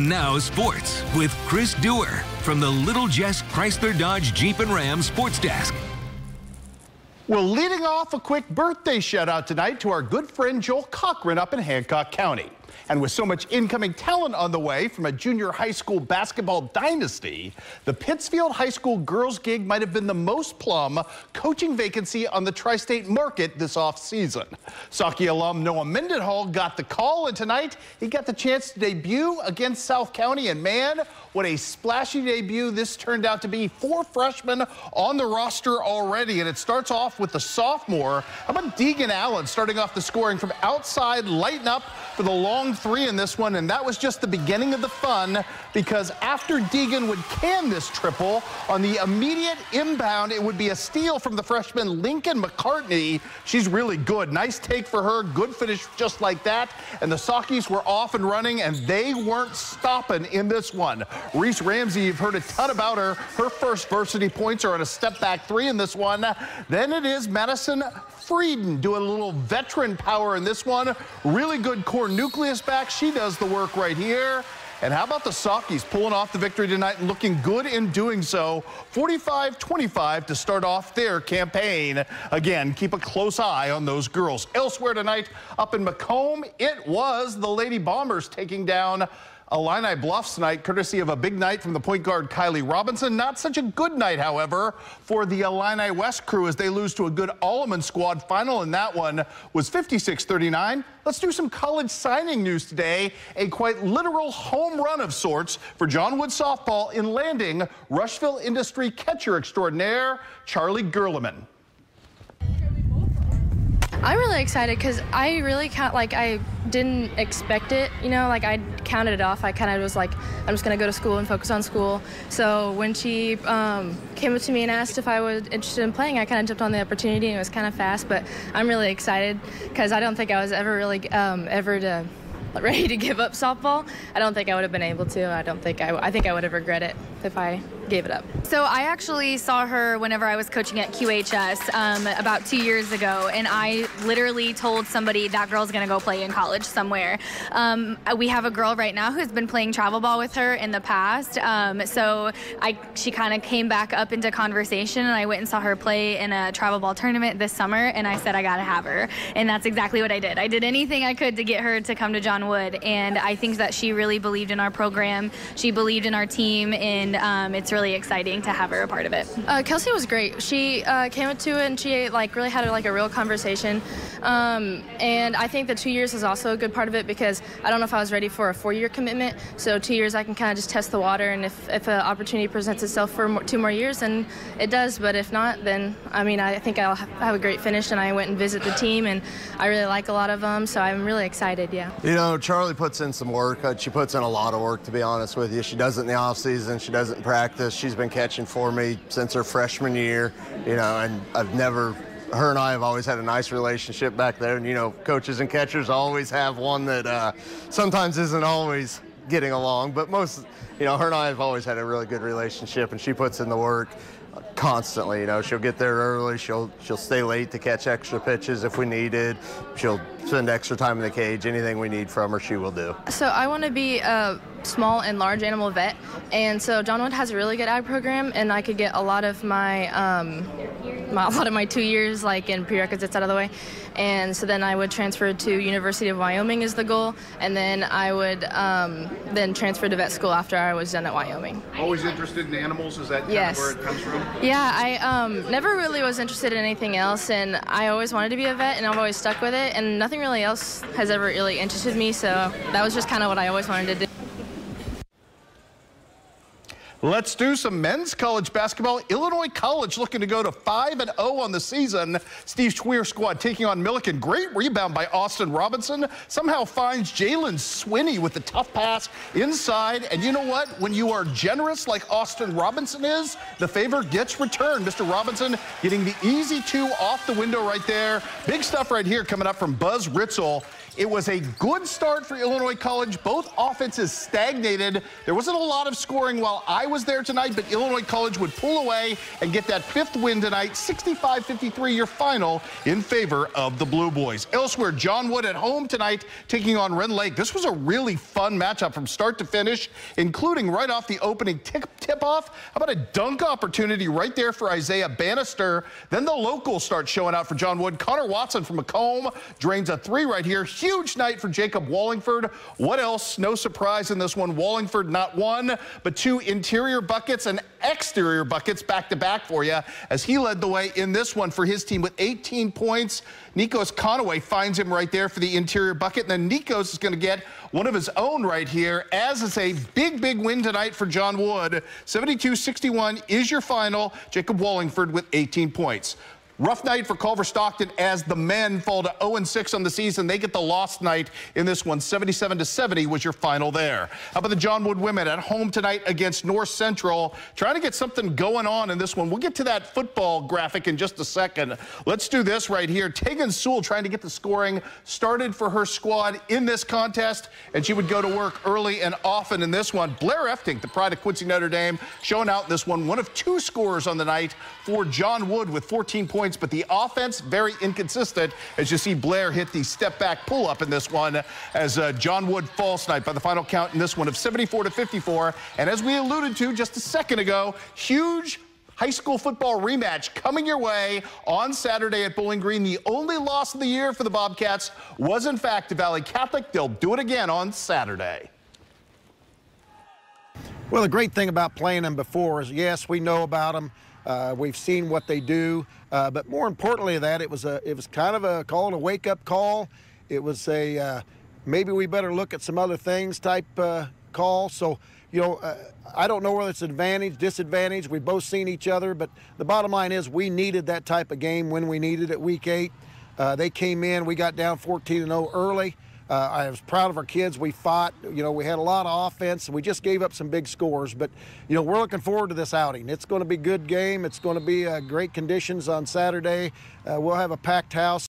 And now sports with Chris Duerr from the Little Jess Chrysler Dodge Jeep and Ram Sports Desk. Well, leading off, a quick birthday shout out tonight to our good friend Joel Cochran up in Hancock County. And with so much incoming talent on the way from a junior high school basketball dynasty, the Pittsfield High School girls gig might have been the most plum coaching vacancy on the tri-state market this offseason. Saukey alum Noah Mendenhall got the call, and tonight he got the chance to debut against South County. And man, what a splashy debut this turned out to be. 4 freshmen on the roster already, and it starts off with the sophomore. How about Deegan Allen starting off the scoring from outside, lighting up for the long 3 in this one, and that was just the beginning of the fun, because after Deegan would can this triple, on the immediate inbound, it would be a steal from the freshman Lincoln McCartney. She's really good. Nice take for her. Good finish just like that. And the Saukeys were off and running, and they weren't stopping in this one. Reese Ramsey, you've heard a ton about her. Her first varsity points are on a step-back 3 in this one. Then it is Madison Frieden doing a little veteran power in this one. Really good core nucleus back. She does the work right here. And how about the Saukeys pulling off the victory tonight and looking good in doing so? 45-25 to start off their campaign. Again, keep a close eye on those girls. Elsewhere tonight, up in Macomb, it was the Lady Bombers taking down Illini Bluffs tonight, courtesy of a big night from the point guard Kylie Robinson. Not such a good night, however, for the Illini West crew as they lose to a good Alleman squad. Final in that one was 56-39. Let's do some college signing news today. A quite literal home run of sorts for John Wood softball in landing Rushville Industry catcher extraordinaire Charlie Gerleman. I'm really excited because I really I didn't expect it, you know, like I counted it off. I kind of was like, I'm just going to go to school and focus on school. So when she came up to me and asked if I was interested in playing, I kind of jumped on the opportunity, and it was kind of fast, but I'm really excited because I don't think I was ever really ready to give up softball. I don't think I would have been able to. I think I would have regretted it if I gave it up. So I actually saw her whenever I was coaching at QHS about 2 years ago, and I literally told somebody that girl's gonna go play in college somewhere. We have a girl right now who's been playing travel ball with her in the past, so she kind of came back up into conversation, and I went and saw her play in a travel ball tournament this summer, and I said I gotta have her, and that's exactly what I did. I did anything I could to get her to come to John Wood, and I think that she really believed in our program. She believed in our team, and it's really exciting to have her a part of it. Kelsey was great. She came up to it and she really had a real conversation. And I think the 2 years is also a good part of it because I don't know if I was ready for a 4-year commitment. So 2 years I can kind of just test the water, and if an opportunity presents itself for 2 more years, then it does. But if not, then I think I'll have a great finish. And I went and visited the team, and I really like a lot of them, so I'm really excited. Yeah. You know, Charlie puts in some work. She puts in a lot of work, to be honest with you. She does it in the off season. She does it in practice. She's been catching for me since her freshman year, you know, and her and I have always had a nice relationship back there. And, you know, coaches and catchers always have one that sometimes isn't always getting along, but most, you know, her and I have always had a really good relationship, and she puts in the work constantly. You know, she'll get there early, she'll stay late to catch extra pitches if we need it. She'll spend extra time in the cage. Anything we need from her, she will do. So I want to be a small and large animal vet, and so John Wood has a really good ag program, and I could get a lot of my 2 years in prerequisites out of the way. And so then I would transfer to University of Wyoming is the goal, and then I would then transfer to vet school after I was done at Wyoming. Always interested in animals? Is that kind of where it comes from? Yeah, I never really was interested in anything else, and I always wanted to be a vet, and I've always stuck with it, and nothing really else has ever really interested me, so that was just kind of what I always wanted to do. Let's do some men's college basketball. Illinois College looking to go to 5-0 on the season. Steve Schweer's squad taking on Milliken. Great rebound by Austin Robinson. Somehow finds Jalen Swinney with the tough pass inside. And you know what? When you are generous like Austin Robinson is, the favor gets returned. Mr. Robinson getting the easy 2 off the window right there. Big stuff right here coming up from Buzz Ritzel. It was a good start for Illinois College. Both offenses stagnated. There wasn't a lot of scoring while I was there tonight, but Illinois College would pull away and get that 5th win tonight. 65-53 your final in favor of the Blue Boys. Elsewhere, John Wood at home tonight taking on Rend Lake. This was a really fun matchup from start to finish, including right off the opening tip-off. How about a dunk opportunity right there for Isaiah Bannister? Then the locals start showing out for John Wood. Connor Watson from Macomb drains a 3 right here. Huge night for Jacob Wallingford. What else? No surprise in this one. Wallingford not 1, but 2 interior buckets and exterior buckets back-to-back for you as he led the way in this one for his team with 18 points. Nikos Conaway finds him right there for the interior bucket, and then Nikos is going to get one of his own right here, as it's a big, big win tonight for John Wood. 72-61 is your final. Jacob Wallingford with 18 points. Rough night for Culver Stockton as the men fall to 0-6 on the season. They get the lost night in this one. 77-70 was your final there. How about the John Wood women at home tonight against North Central? Trying to get something going on in this one. We'll get to that football graphic in just a second. Let's do this right here. Tegan Sewell trying to get the scoring started for her squad in this contest, and she would go to work early and often in this one. Blair Efting, the pride of Quincy Notre Dame, showing out in this one. One of 2 scorers on the night for John Wood with 14 points. But the offense very inconsistent as you see Blair hit the step-back pull-up in this one as John Wood falls tonight by the final count in this one of 74-54. And as we alluded to just a second ago, huge high school football rematch coming your way on Saturday at Bowling Green. The only loss of the year for the Bobcats was, in fact, to Valley Catholic. They'll do it again on Saturday. Well, the great thing about playing them before is, yes, we know about them. We've seen what they do, but more importantly than that, it was kind of a call, a wake-up call. It was a maybe we better look at some other things type call. So, you know, I don't know whether it's advantage, disadvantage. We've both seen each other, but the bottom line is we needed that type of game when we needed it. Week 8, they came in, we got down 14-0 early. I was proud of our kids. We fought. You know, we had a lot of offense. We just gave up some big scores. But, you know, we're looking forward to this outing. It's going to be a good game. It's going to be great conditions on Saturday. We'll have a packed house.